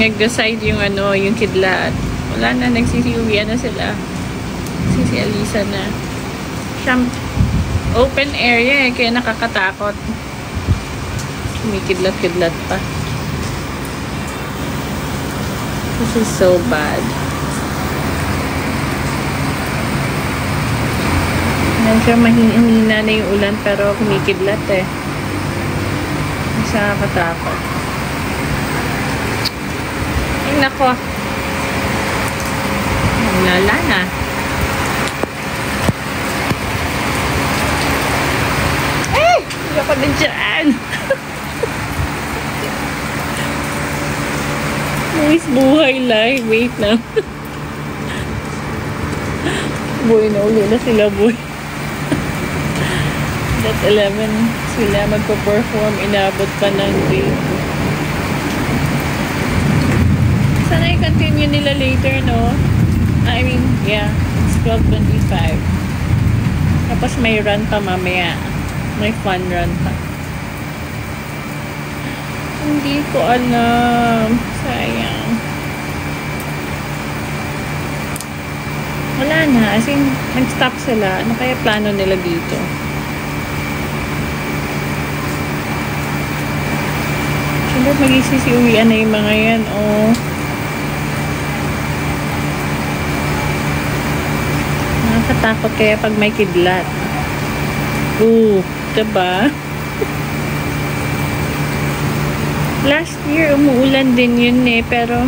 nag-decide yung ano, yung kidlat. Wala na, nagsisiuwian na sila. Si Alisa na. Siyam, open area eh, kaya nakakatakot. May kidlat-kidlat pa. This is so bad. Medyo mahina na yung ulan pero kumikidlat eh. Mas nakakatakot. Ay nako. Lala na. Ay! Hindi ako na dyan. Luis buhay live. Wait na. Buhay na uli na sila buhay. That 11 sila magpo-perform. Inabot pa ng day. Sana i-continue nila later, no? I mean, yeah. It's 12:25. Tapos may run pa mamaya. May fun run pa. Hindi ko alam. Sayang. Wala na. As in, nag-stop sila. Ano kaya plano nila dito? Siyempre, mag-isisiuwian na yung mga yan. Oh. Nakakatakot kaya pag may kidlat. Diba? Last year, umuulan din yun eh. Pero,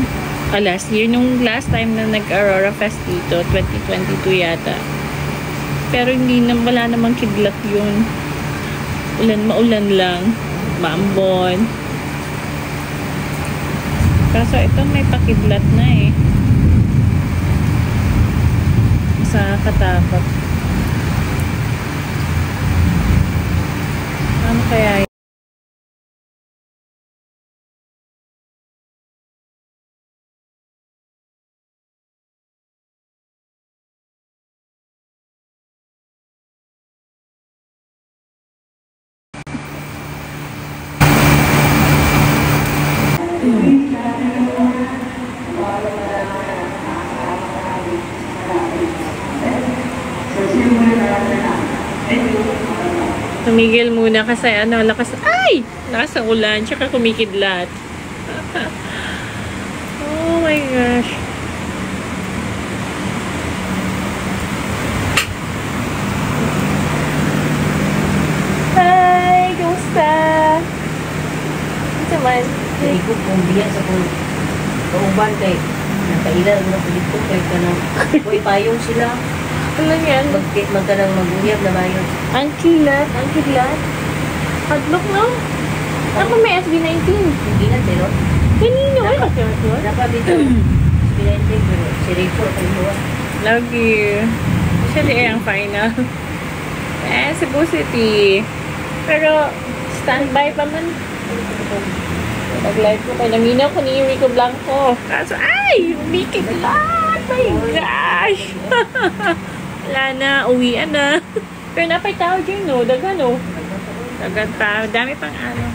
last year, nung last time na nag-Aurora Fest dito, 2022 yata. Pero hindi na, wala namang kidlat yun. Maulan lang. Maambon. Kaso ito may pakidlat na eh. Sa katakot. Ano kaya yun? Tumigil muna kasi ano, lakas ang ulan, tsaka kumikidlat. Oh my gosh. Hi! Kumusta? Ito man. Ikot kong biyan sa kong kauban kay nakailan na pilit ko kay kanang uy payong sila. Ano yan? Magkanang mag-uyab na bayon. Ang kidlat. Hadlock no? Ako may SB19. Hindi na pero Kanino? Ay, dapat dito SB19 pero si Rico kay Luwa. Love you. Siya di ang final. Cebu City. Pero, standby pa man. Nag-live ko kay Naminaw ko ni Rico Blanco. Kaso, umikit lang. My gosh. Wala na, uwian na. Pero napay tao dyan, no? Dagan, no? Dagan pa. Dami pang ano.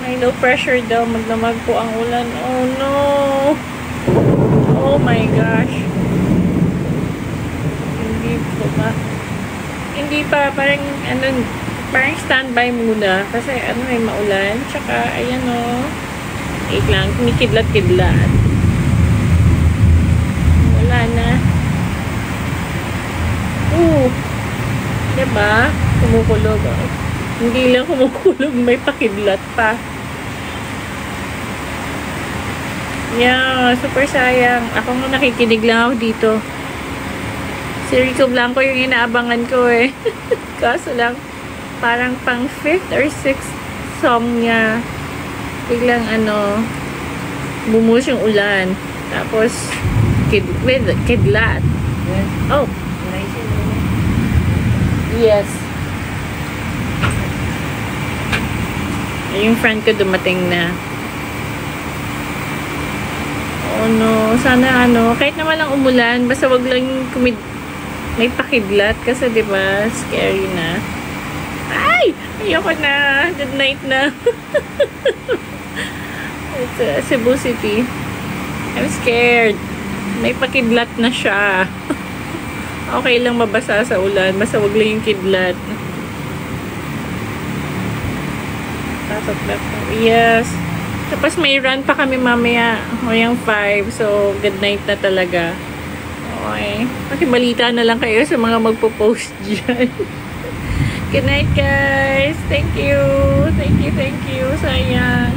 May low pressure daw. Magdamag po ang ulan. Oh, no. Oh, my gosh. Hindi pa. Parang, parang standby muna. Kasi, maulan. Tsaka, ayan, no. Wait lang. Kumikidlat-kidlat. Wala na. Diba? Kumukulog. Hindi lang kumukulog, may pakidlat pa. Yeah, super sayang. Ako nga nakikinig lang ako dito. Si Rico Blanco yung inaabangan ko eh. Kaso lang, parang pang 5th or 6th song niya. Biglang bumuhos yung ulan. Tapos, kidlat. Oh. Yes. Yung friend ko dumating na. Oh no. Sana kahit naman lang umulan, basta wag lang may pakidlat kasi 'di ba, scary na. Ay, ayoko na. Good night na. It's Cebu City. I'm scared. May pakidlat na siya. Okay lang mabasa sa ulan. Basta wag lang yung kidlat. Pasok na po. Yes. Tapos may run pa kami mamaya. Mayang 5. So, good night na talaga. Okay. Pakibalita na lang kayo sa mga magpo-post dyan. Good night, guys. Thank you. Thank you, thank you. Sayang.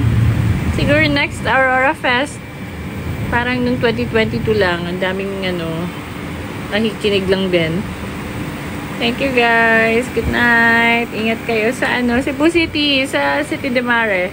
Siguro next Aurora Fest. Parang nung 2022 lang. Ang daming nakikinig lang din. Thank you, guys. Good night. Ingat kayo sa Cebu City. Sa City de Mare.